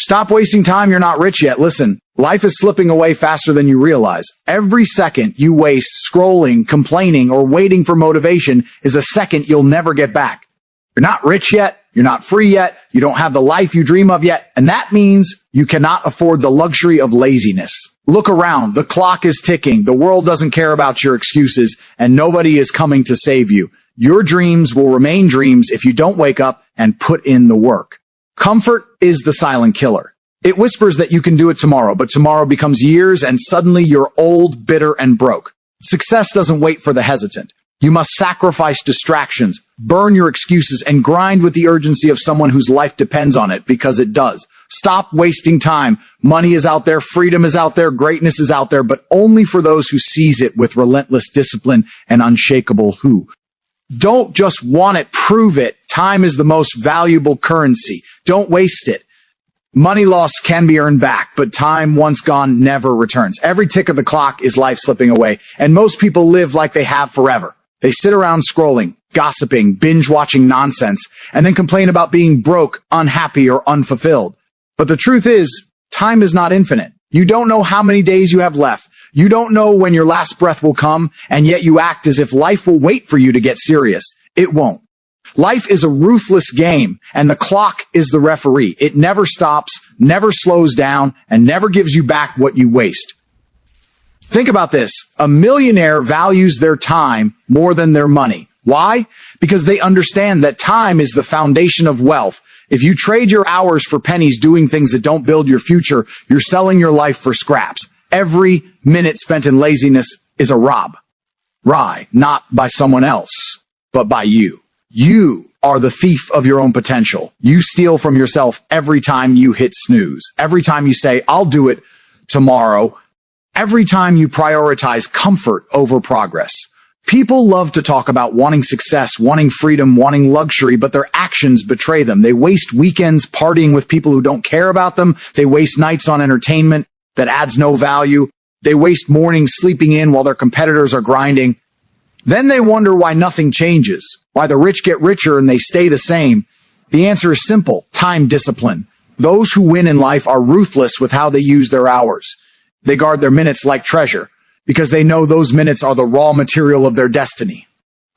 Stop wasting time. You're not rich yet. Listen, life is slipping away faster than you realize. Every second you waste scrolling, complaining, or waiting for motivation is a second you'll never get back. You're not rich yet. You're not free yet. You don't have the life you dream of yet. And that means you cannot afford the luxury of laziness. Look around. The clock is ticking. The world doesn't care about your excuses, and nobody is coming to save you. Your dreams will remain dreams if you don't wake up and put in the work. Comfort is the silent killer. It whispers that you can do it tomorrow, but tomorrow becomes years and suddenly you're old, bitter, and broke. Success doesn't wait for the hesitant. You must sacrifice distractions, burn your excuses, and grind with the urgency of someone whose life depends on it, because it does. Stop wasting time. Money is out there, freedom is out there, greatness is out there, but only for those who seize it with relentless discipline and unshakable who. Don't just want it, prove it. Time is the most valuable currency. Don't waste it. Money lost can be earned back, but time once gone never returns. Every tick of the clock is life slipping away, and most people live like they have forever. They sit around scrolling, gossiping, binge-watching nonsense, and then complain about being broke, unhappy, or unfulfilled. But the truth is, time is not infinite. You don't know how many days you have left. You don't know when your last breath will come, and yet you act as if life will wait for you to get serious. It won't. Life is a ruthless game, and the clock is the referee. It never stops, never slows down, and never gives you back what you waste. Think about this. A millionaire values their time more than their money. Why? Because they understand that time is the foundation of wealth. If you trade your hours for pennies doing things that don't build your future, you're selling your life for scraps. Every minute spent in laziness is a rob. Not by someone else, but by you. You are the thief of your own potential. You steal from yourself every time you hit snooze. Every time you say, I'll do it tomorrow. Every time you prioritize comfort over progress. People love to talk about wanting success, wanting freedom, wanting luxury, but their actions betray them. They waste weekends partying with people who don't care about them. They waste nights on entertainment that adds no value. They waste mornings sleeping in while their competitors are grinding. Then they wonder why nothing changes, why the rich get richer and they stay the same. The answer is simple: time discipline. Those who win in life are ruthless with how they use their hours. They guard their minutes like treasure, because they know those minutes are the raw material of their destiny.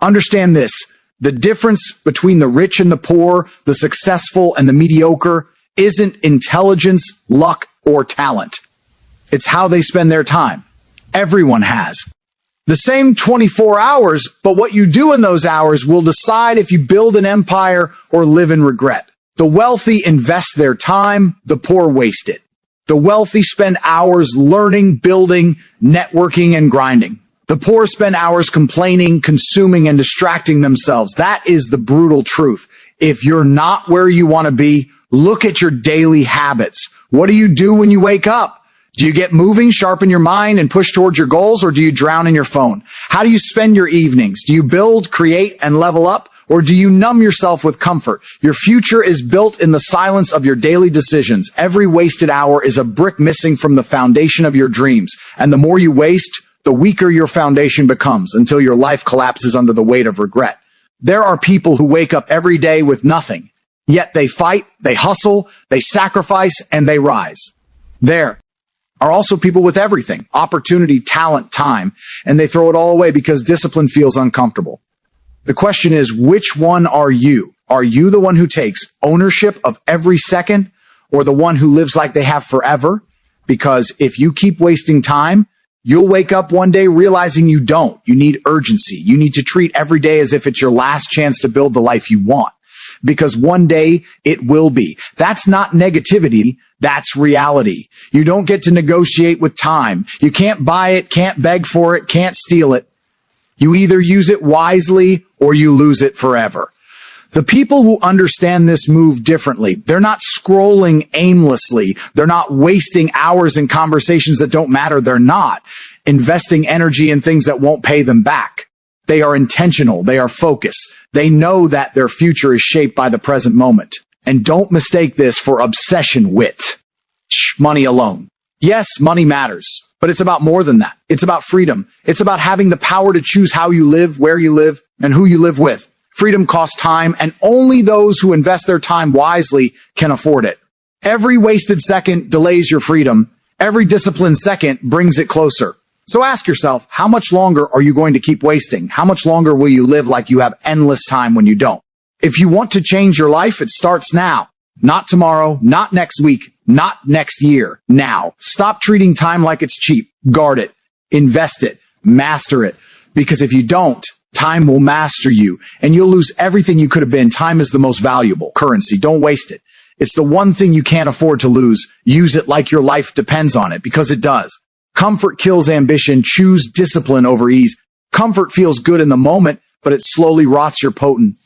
Understand this: the difference between the rich and the poor, the successful and the mediocre, isn't intelligence, luck, or talent. It's how they spend their time. Everyone has the same 24 hours, but what you do in those hours will decide if you build an empire or live in regret. The wealthy invest their time, the poor waste it. The wealthy spend hours learning, building, networking, and grinding. The poor spend hours complaining, consuming, and distracting themselves. That is the brutal truth. If you're not where you want to be, look at your daily habits. What do you do when you wake up? Do you get moving, sharpen your mind, and push towards your goals, or do you drown in your phone? How do you spend your evenings? Do you build, create, and level up? Or do you numb yourself with comfort? Your future is built in the silence of your daily decisions. Every wasted hour is a brick missing from the foundation of your dreams. And the more you waste, the weaker your foundation becomes, until your life collapses under the weight of regret. There are people who wake up every day with nothing, yet they fight, they hustle, they sacrifice, and they rise. There are also people with everything: opportunity, talent, time, and they throw it all away because discipline feels uncomfortable. The question is, which one are you? Are you the one who takes ownership of every second, or the one who lives like they have forever? Because if you keep wasting time, you'll wake up one day realizing you don't. You need urgency. You need to treat every day as if it's your last chance to build the life you want, because one day it will be. That's not negativity. That's reality. You don't get to negotiate with time. You can't buy it, can't beg for it, can't steal it. You either use it wisely or you lose it forever. The people who understand this move differently. They're not scrolling aimlessly. They're not wasting hours in conversations that don't matter. They're not investing energy in things that won't pay them back. They are intentional. They are focused. They know that their future is shaped by the present moment. And don't mistake this for obsession with money alone. Yes, money matters, but it's about more than that. It's about freedom. It's about having the power to choose how you live, where you live, and who you live with. Freedom costs time, and only those who invest their time wisely can afford it. Every wasted second delays your freedom. Every disciplined second brings it closer. So ask yourself, how much longer are you going to keep wasting? How much longer will you live like you have endless time when you don't? If you want to change your life, it starts now. Not tomorrow, not next week, not next year. Now. Stop treating time like it's cheap. Guard it. Invest it. Master it. Because if you don't, time will master you and you'll lose everything you could have been. Time is the most valuable currency. Don't waste it. It's the one thing you can't afford to lose. Use it like your life depends on it, because it does. Comfort kills ambition. Choose discipline over ease. Comfort feels good in the moment, but it slowly rots your potential.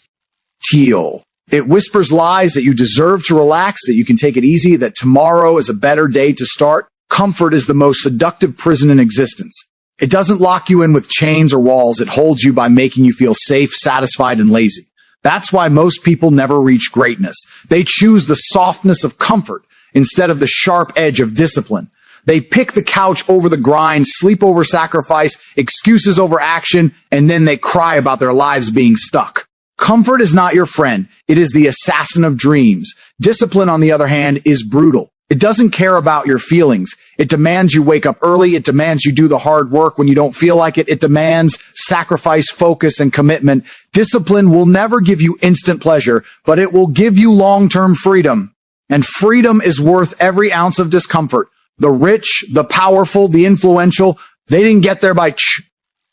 It whispers lies that you deserve to relax, that you can take it easy, that tomorrow is a better day to start. Comfort is the most seductive prison in existence. It doesn't lock you in with chains or walls. It holds you by making you feel safe, satisfied, and lazy. That's why most people never reach greatness. They choose the softness of comfort instead of the sharp edge of discipline. They pick the couch over the grind, sleep over sacrifice, excuses over action, and then they cry about their lives being stuck. Comfort is not your friend. It is the assassin of dreams. Discipline, on the other hand, is brutal. It doesn't care about your feelings. It demands you wake up early. It demands you do the hard work when you don't feel like it. It demands sacrifice, focus, and commitment. Discipline will never give you instant pleasure, but it will give you long-term freedom. And freedom is worth every ounce of discomfort. The rich, the powerful, the influential, they didn't get there by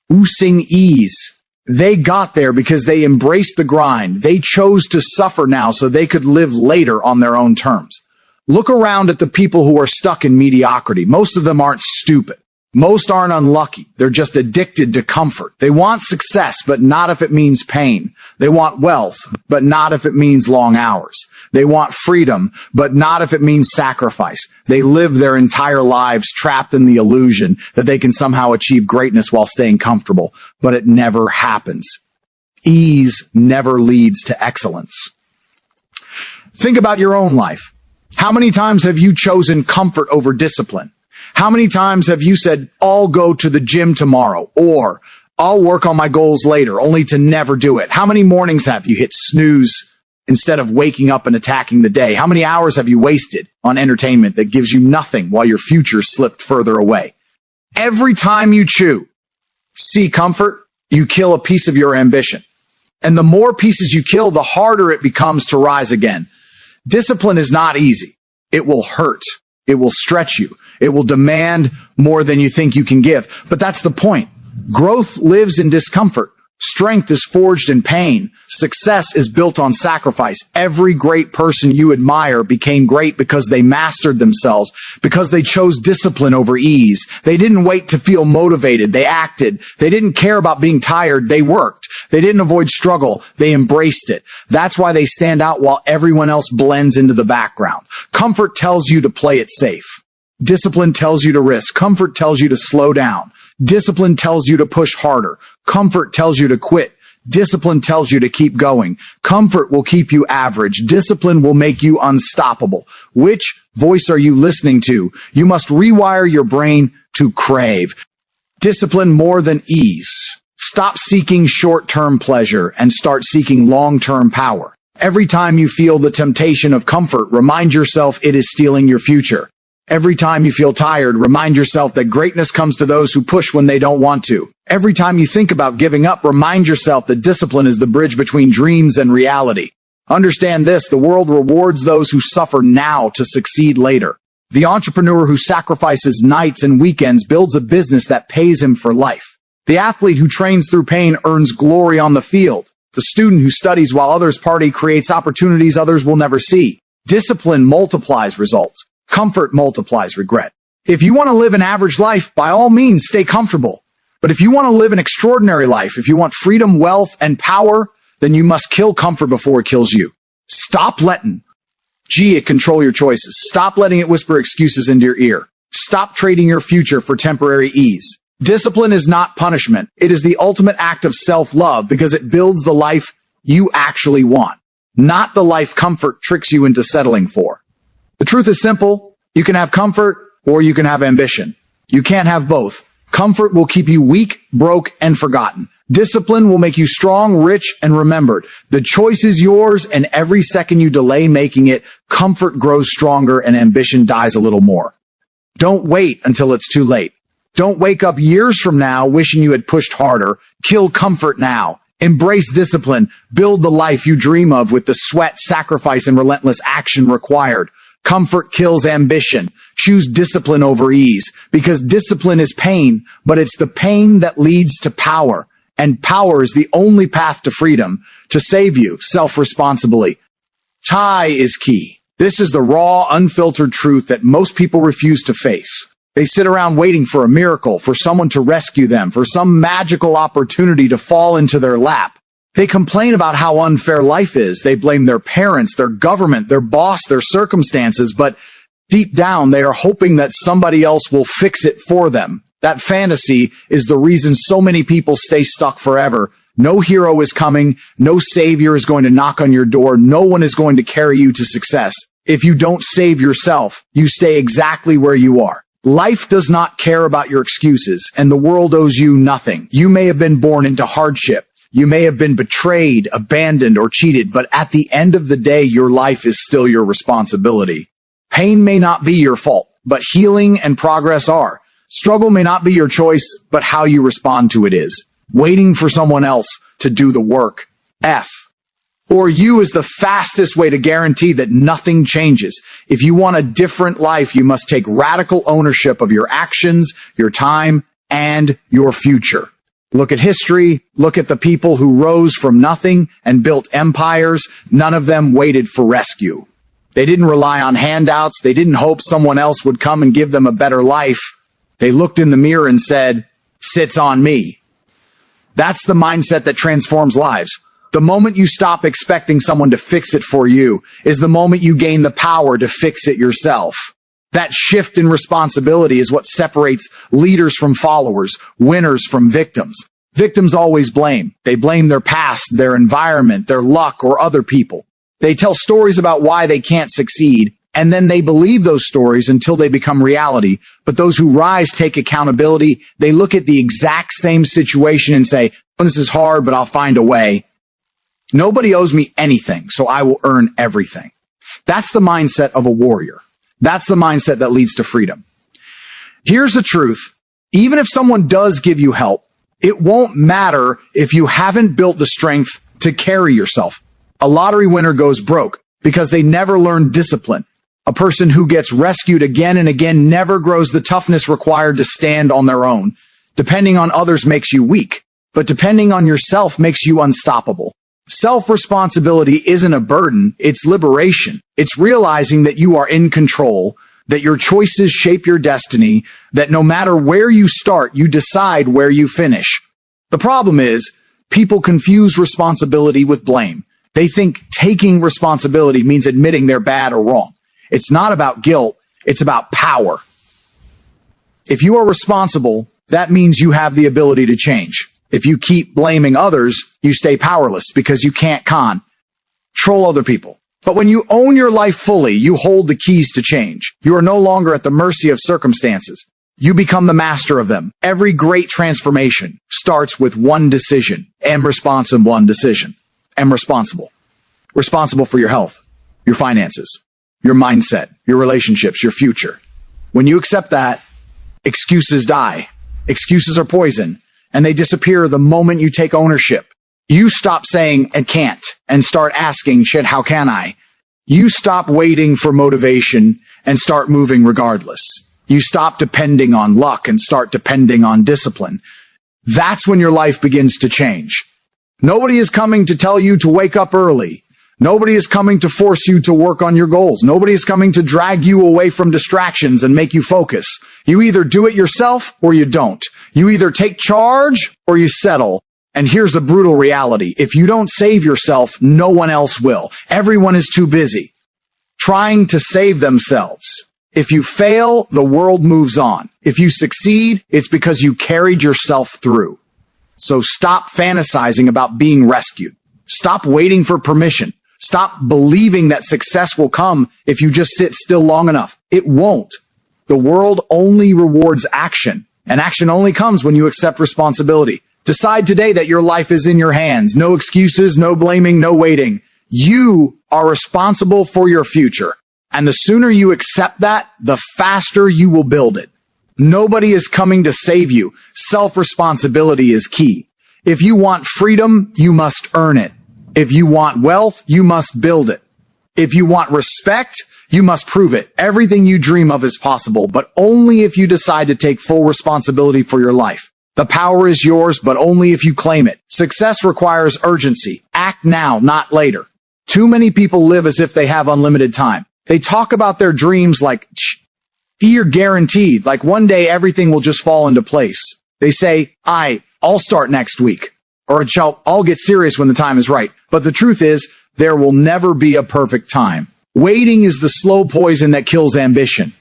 choosing ease. They got there because they embraced the grind. They chose to suffer now so they could live later on their own terms. Look around at the people who are stuck in mediocrity. Most of them aren't stupid. Most aren't unlucky. They're just addicted to comfort. They want success, but not if it means pain. They want wealth, but not if it means long hours. They want freedom, but not if it means sacrifice. They live their entire lives trapped in the illusion that they can somehow achieve greatness while staying comfortable, but it never happens. Ease never leads to excellence. Think about your own life. How many times have you chosen comfort over discipline? How many times have you said, I'll go to the gym tomorrow, or I'll work on my goals later, only to never do it? How many mornings have you hit snooze instead of waking up and attacking the day? How many hours have you wasted on entertainment that gives you nothing while your future slipped further away? Every time you seek comfort, you kill a piece of your ambition. And the more pieces you kill, the harder it becomes to rise again. Discipline is not easy. It will hurt. It will stretch you. It will demand more than you think you can give. But that's the point. Growth lives in discomfort. Strength is forged in pain. Success is built on sacrifice. Every great person you admire became great because they mastered themselves, because they chose discipline over ease. They didn't wait to feel motivated. They acted. They didn't care about being tired. They worked. They didn't avoid struggle. They embraced it. That's why they stand out while everyone else blends into the background. Comfort tells you to play it safe. Discipline tells you to risk. Comfort tells you to slow down. Discipline tells you to push harder. Comfort tells you to quit. Discipline tells you to keep going. Comfort will keep you average. Discipline will make you unstoppable. Which voice are you listening to? You must rewire your brain to crave discipline more than ease. Stop seeking short-term pleasure and start seeking long-term power. Every time you feel the temptation of comfort, remind yourself it is stealing your future. Every time you feel tired, remind yourself that greatness comes to those who push when they don't want to. Every time you think about giving up, remind yourself that discipline is the bridge between dreams and reality. Understand this, the world rewards those who suffer now to succeed later. The entrepreneur who sacrifices nights and weekends builds a business that pays him for life. The athlete who trains through pain earns glory on the field. The student who studies while others party creates opportunities others will never see. Discipline multiplies results. Comfort multiplies regret. If you want to live an average life, by all means, stay comfortable. But if you want to live an extraordinary life, if you want freedom, wealth, and power, then you must kill comfort before it kills you. Stop letting it control your choices. Stop letting it whisper excuses into your ear. Stop trading your future for temporary ease. Discipline is not punishment. It is the ultimate act of self-love because it builds the life you actually want, not the life comfort tricks you into settling for. The truth is simple. You can have comfort or you can have ambition. You can't have both. Comfort will keep you weak, broke, and forgotten. Discipline will make you strong, rich, and remembered. The choice is yours, and every second you delay making it, comfort grows stronger and ambition dies a little more. Don't wait until it's too late. Don't wake up years from now wishing you had pushed harder. Kill comfort now. Embrace discipline. Build the life you dream of with the sweat, sacrifice, and relentless action required. Comfort kills ambition. Choose discipline over ease, because discipline is pain, but it's the pain that leads to power. And power is the only path to freedom, to save you self-responsibly. Tate is key. This is the raw, unfiltered truth that most people refuse to face. They sit around waiting for a miracle, for someone to rescue them, for some magical opportunity to fall into their lap. They complain about how unfair life is. They blame their parents, their government, their boss, their circumstances, but deep down they are hoping that somebody else will fix it for them. That fantasy is the reason so many people stay stuck forever. No hero is coming. No savior is going to knock on your door. No one is going to carry you to success. If you don't save yourself, you stay exactly where you are. Life does not care about your excuses, and the world owes you nothing. You may have been born into hardship. You may have been betrayed, abandoned, or cheated, but at the end of the day, your life is still your responsibility. Pain may not be your fault, but healing and progress are. Struggle may not be your choice, but how you respond to it is. Waiting for someone else to do the work. Or you is the fastest way to guarantee that nothing changes. If you want a different life, you must take radical ownership of your actions, your time, and your future. Look at history. Look at the people who rose from nothing and built empires. None of them waited for rescue. They didn't rely on handouts. They didn't hope someone else would come and give them a better life. They looked in the mirror and said, "Sits on me." That's the mindset that transforms lives. The moment you stop expecting someone to fix it for you is the moment you gain the power to fix it yourself. That shift in responsibility is what separates leaders from followers, winners from victims. Victims always blame. They blame their past, their environment, their luck, or other people. They tell stories about why they can't succeed, and then they believe those stories until they become reality. But those who rise take accountability. They look at the exact same situation and say, "This is hard, but I'll find a way. Nobody owes me anything, so I will earn everything." That's the mindset of a warrior. That's the mindset that leads to freedom. Here's the truth. Even if someone does give you help, it won't matter if you haven't built the strength to carry yourself. A lottery winner goes broke because they never learned discipline. A person who gets rescued again and again never grows the toughness required to stand on their own. Depending on others makes you weak, but depending on yourself makes you unstoppable. Self-responsibility isn't a burden, it's liberation. It's realizing that you are in control, that your choices shape your destiny, that no matter where you start, you decide where you finish. The problem is, people confuse responsibility with blame. They think taking responsibility means admitting they're bad or wrong. It's not about guilt, it's about power. If you are responsible, that means you have the ability to change. If you keep blaming others, you stay powerless because you can't control other people. But when you own your life fully, you hold the keys to change. You are no longer at the mercy of circumstances. You become the master of them. Every great transformation starts with one decision. Am responsible. Responsible for your health, your finances, your mindset, your relationships, your future. When you accept that, excuses die. Excuses are poison. And they disappear the moment you take ownership. You stop saying, "I can't," and start asking, "Shit, how can I?" You stop waiting for motivation and start moving regardless. You stop depending on luck and start depending on discipline. That's when your life begins to change. Nobody is coming to tell you to wake up early. Nobody is coming to force you to work on your goals. Nobody is coming to drag you away from distractions and make you focus. You either do it yourself or you don't. You either take charge or you settle. And here's the brutal reality. If you don't save yourself, no one else will. Everyone is too busy trying to save themselves. If you fail, the world moves on. If you succeed, it's because you carried yourself through. So stop fantasizing about being rescued. Stop waiting for permission. Stop believing that success will come if you just sit still long enough. It won't. The world only rewards action, and action only comes when you accept responsibility. Decide today that your life is in your hands. No excuses, no blaming, no waiting. You are responsible for your future. And the sooner you accept that, the faster you will build it. Nobody is coming to save you. Self-responsibility is key. If you want freedom, you must earn it. If you want wealth, you must build it. If you want respect, you must prove it. Everything you dream of is possible, but only if you decide to take full responsibility for your life. The power is yours, but only if you claim it. Success requires urgency. Act now, not later. Too many people live as if they have unlimited time. They talk about their dreams like, you're guaranteed, like one day everything will just fall into place. They say, I'll start next week, or I'll get serious when the time is right. But the truth is, there will never be a perfect time. Waiting is the slow poison that kills ambition.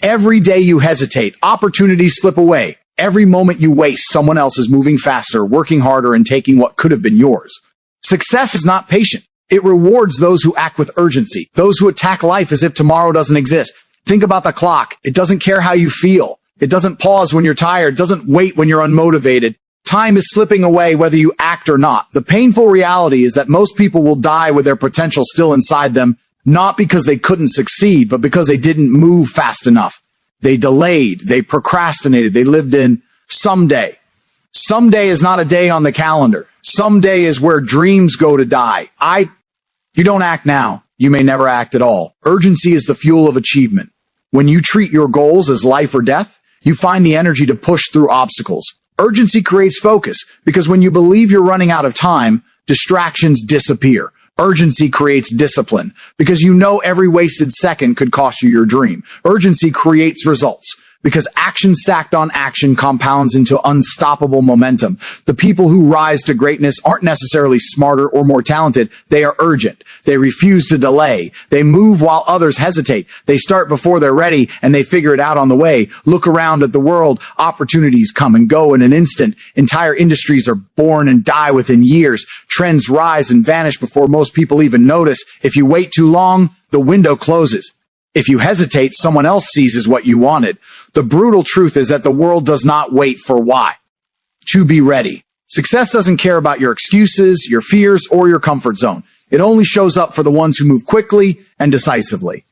Every day you hesitate, opportunities slip away. Every moment you waste, someone else is moving faster, working harder, and taking what could have been yours. Success is not patient. It rewards those who act with urgency, those who attack life as if tomorrow doesn't exist. Think about the clock. It doesn't care how you feel. It doesn't pause when you're tired, doesn't wait when you're unmotivated. Time is slipping away whether you act or not. The painful reality is that most people will die with their potential still inside them, not because they couldn't succeed, but because they didn't move fast enough. They delayed, they procrastinated, they lived in someday. Someday is not a day on the calendar. Someday is where dreams go to die. You don't act now, you may never act at all. Urgency is the fuel of achievement. When you treat your goals as life or death, you find the energy to push through obstacles. Urgency creates focus because when you believe you're running out of time, distractions disappear. Urgency creates discipline because you know every wasted second could cost you your dream. Urgency creates results because action stacked on action compounds into unstoppable momentum. The people who rise to greatness aren't necessarily smarter or more talented. They are urgent. They refuse to delay. They move while others hesitate. They start before they're ready and they figure it out on the way. Look around at the world. Opportunities come and go in an instant. Entire industries are born and die within years. Trends rise and vanish before most people even notice. If you wait too long, the window closes. If you hesitate, someone else seizes what you wanted. The brutal truth is that the world does not wait for why. To be ready. Success doesn't care about your excuses, your fears, or your comfort zone. It only shows up for the ones who move quickly and decisively.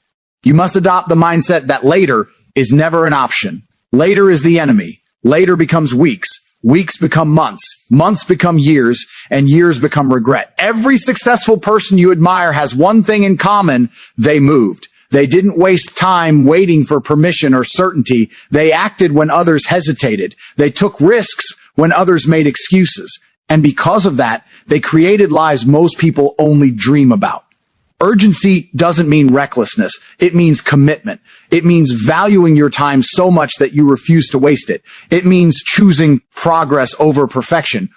You must adopt the mindset that later is never an option. Later is the enemy. Later becomes weeks. Weeks become months. Months become years, and years become regret. Every successful person you admire has one thing in common. They moved. They didn't waste time waiting for permission or certainty. They acted when others hesitated. They took risks when others made excuses. And because of that, they created lives most people only dream about. Urgency doesn't mean recklessness. It means commitment. It means valuing your time so much that you refuse to waste it. It means choosing progress over perfection.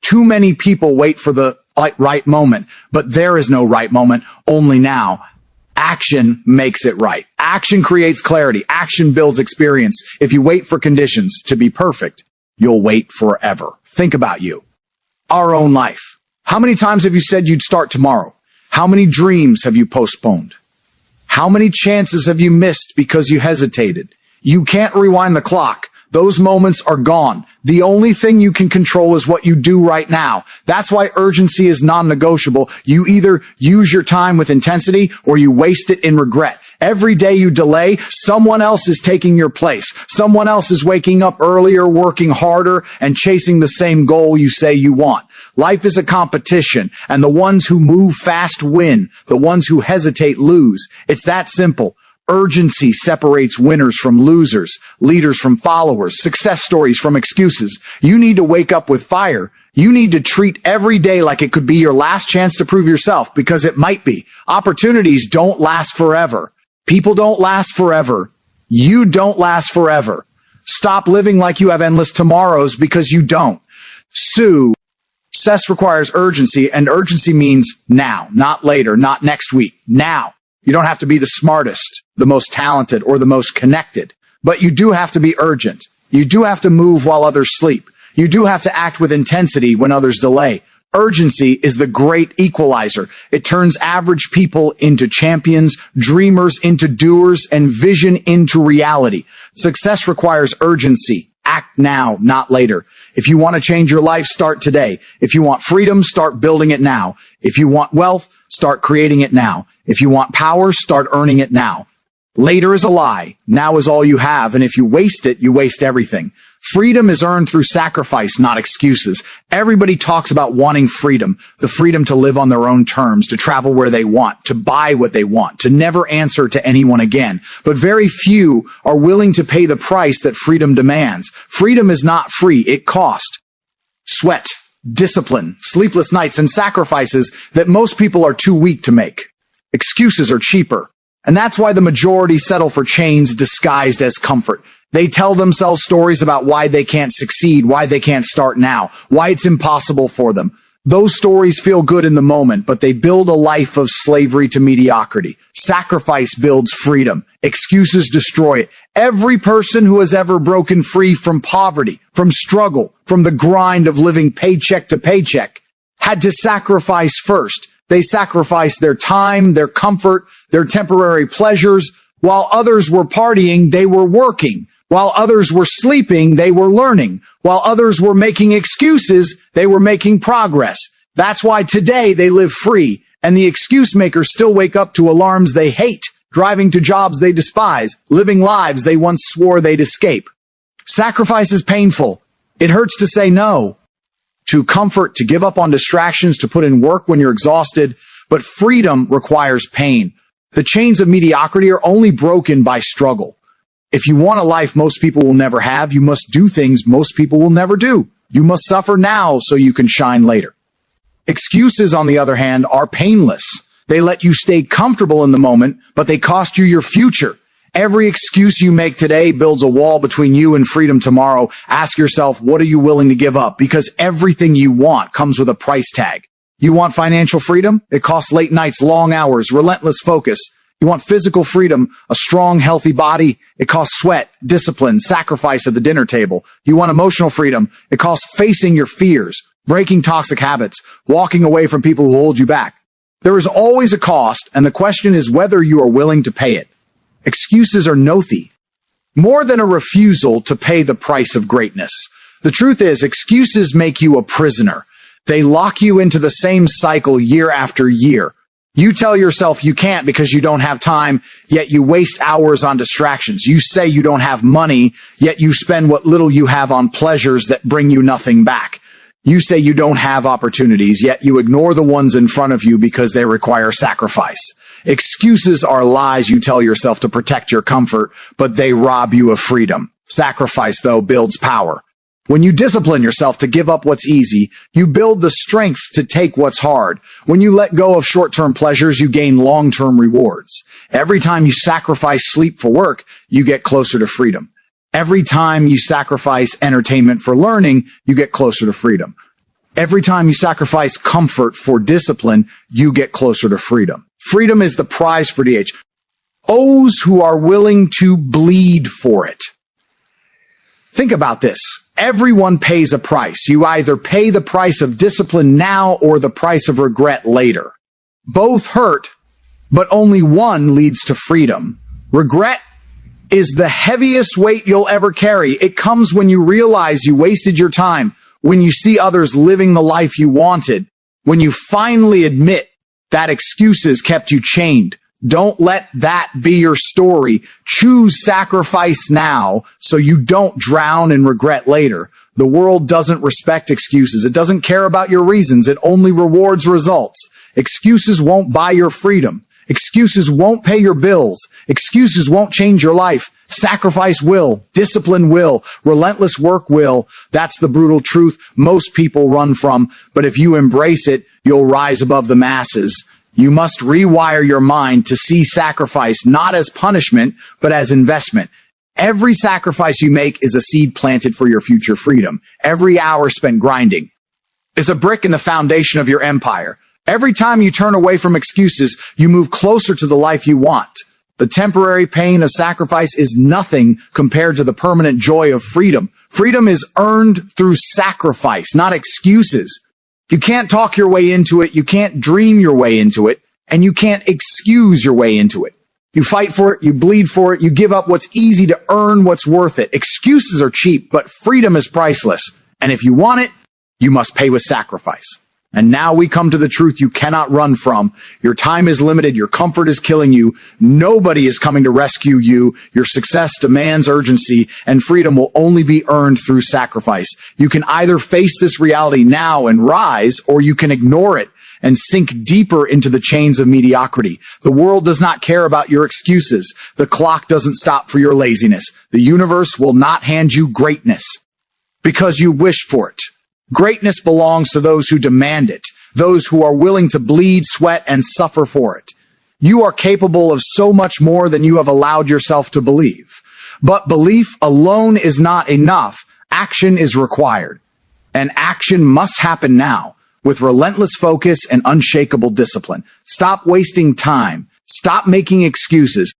Too many people wait for the right moment, but there is no right moment, only now. Action makes it right. Action creates clarity. Action builds experience. If you wait for conditions to be perfect, you'll wait forever. Think about you. Our own life. How many times have you said you'd start tomorrow? How many dreams have you postponed? How many chances have you missed because you hesitated? You can't rewind the clock. Those moments are gone. The only thing you can control is what you do right now. That's why urgency is non-negotiable. You either use your time with intensity or you waste it in regret. Every day you delay, someone else is taking your place. Someone else is waking up earlier, working harder, and chasing the same goal you say you want. Life is a competition, and the ones who move fast win. The ones who hesitate lose. It's that simple. Urgency separates winners from losers, leaders from followers, success stories from excuses. You need to wake up with fire. You need to treat every day like it could be your last chance to prove yourself, because it might be. Opportunities don't last forever. People don't last forever. You don't last forever. Stop living like you have endless tomorrows, because you don't. Success requires urgency, and urgency means now, not later, not next week, now. You don't have to be the smartest, the most talented, or the most connected, but you do have to be urgent. You do have to move while others sleep. You do have to act with intensity when others delay. Urgency is the great equalizer. It turns average people into champions, dreamers into doers, and vision into reality. Success requires urgency. Act now, not later. If you want to change your life, start today. If you want freedom, start building it now. If you want wealth, start creating it now. If you want power, start earning it now. Later is a lie. Now is all you have. And if you waste it, you waste everything. Freedom is earned through sacrifice, not excuses. Everybody talks about wanting freedom, the freedom to live on their own terms, to travel where they want, to buy what they want, to never answer to anyone again. But very few are willing to pay the price that freedom demands. Freedom is not free. It costs sweat, discipline, sleepless nights, and sacrifices that most people are too weak to make. Excuses are cheaper. And that's why the majority settle for chains disguised as comfort. They tell themselves stories about why they can't succeed, why they can't start now, why it's impossible for them. Those stories feel good in the moment, but they build a life of slavery to mediocrity. Sacrifice builds freedom. Excuses destroy it. Every person who has ever broken free from poverty, from struggle, from the grind of living paycheck to paycheck, had to sacrifice first. They sacrificed their time, their comfort, their temporary pleasures. While others were partying, they were working. While others were sleeping, they were learning. While others were making excuses, they were making progress. That's why today they live free, and the excuse makers still wake up to alarms they hate, driving to jobs they despise, living lives they once swore they'd escape. Sacrifice is painful. It hurts to say no to comfort, to give up on distractions, to put in work when you're exhausted. But freedom requires pain. The chains of mediocrity are only broken by struggle. If you want a life most people will never have, you must do things most people will never do. You must suffer now so you can shine later. Excuses, on the other hand, are painless. They let you stay comfortable in the moment, but they cost you your future. Every excuse you make today builds a wall between you and freedom tomorrow. Ask yourself, what are you willing to give up? Because everything you want comes with a price tag. You want financial freedom? It costs late nights, long hours, relentless focus. You want physical freedom, a strong, healthy body? It costs sweat, discipline, sacrifice at the dinner table. You want emotional freedom? It costs facing your fears, breaking toxic habits, walking away from people who hold you back. There is always a cost, and the question is whether you are willing to pay it. Excuses are nothing more than a refusal to pay the price of greatness. The truth is, excuses make you a prisoner. They lock you into the same cycle year after year. You tell yourself you can't because you don't have time, yet you waste hours on distractions. You say you don't have money, yet you spend what little you have on pleasures that bring you nothing back. You say you don't have opportunities, yet you ignore the ones in front of you because they require sacrifice. Excuses are lies you tell yourself to protect your comfort, but they rob you of freedom. Sacrifice, though, builds power. When you discipline yourself to give up what's easy, you build the strength to take what's hard. When you let go of short-term pleasures, you gain long-term rewards. Every time you sacrifice sleep for work, you get closer to freedom. Every time you sacrifice entertainment for learning, you get closer to freedom. Every time you sacrifice comfort for discipline, you get closer to freedom. Freedom is the prize for DH. Those who are willing to bleed for it. Think about this. Everyone pays a price. You either pay the price of discipline now or the price of regret later. Both hurt, but only one leads to freedom. Regret is the heaviest weight you'll ever carry. It comes when you realize you wasted your time, when you see others living the life you wanted, when you finally admit that excuses kept you chained. Don't let that be your story. Choose sacrifice now so you don't drown in regret later. The world doesn't respect excuses. It doesn't care about your reasons. It only rewards results. Excuses won't buy your freedom. Excuses won't pay your bills. Excuses won't change your life. Sacrifice will. Discipline will. Relentless work will. That's the brutal truth most people run from. But if you embrace it, you'll rise above the masses. You must rewire your mind to see sacrifice not as punishment, but as investment. Every sacrifice you make is a seed planted for your future freedom. Every hour spent grinding is a brick in the foundation of your empire. Every time you turn away from excuses, you move closer to the life you want. The temporary pain of sacrifice is nothing compared to the permanent joy of freedom. Freedom is earned through sacrifice, not excuses. You can't talk your way into it, you can't dream your way into it, and you can't excuse your way into it. You fight for it, you bleed for it, you give up what's easy to earn what's worth it. Excuses are cheap, but freedom is priceless. And if you want it, you must pay with sacrifice. And now we come to the truth you cannot run from. Your time is limited. Your comfort is killing you. Nobody is coming to rescue you. Your success demands urgency, and freedom will only be earned through sacrifice. You can either face this reality now and rise, or you can ignore it and sink deeper into the chains of mediocrity. The world does not care about your excuses. The clock doesn't stop for your laziness. The universe will not hand you greatness because you wished for it. Greatness belongs to those who demand it, those who are willing to bleed, sweat, and suffer for it. You are capable of so much more than you have allowed yourself to believe. But belief alone is not enough. Action is required. And action must happen now, with relentless focus and unshakable discipline. Stop wasting time. Stop making excuses.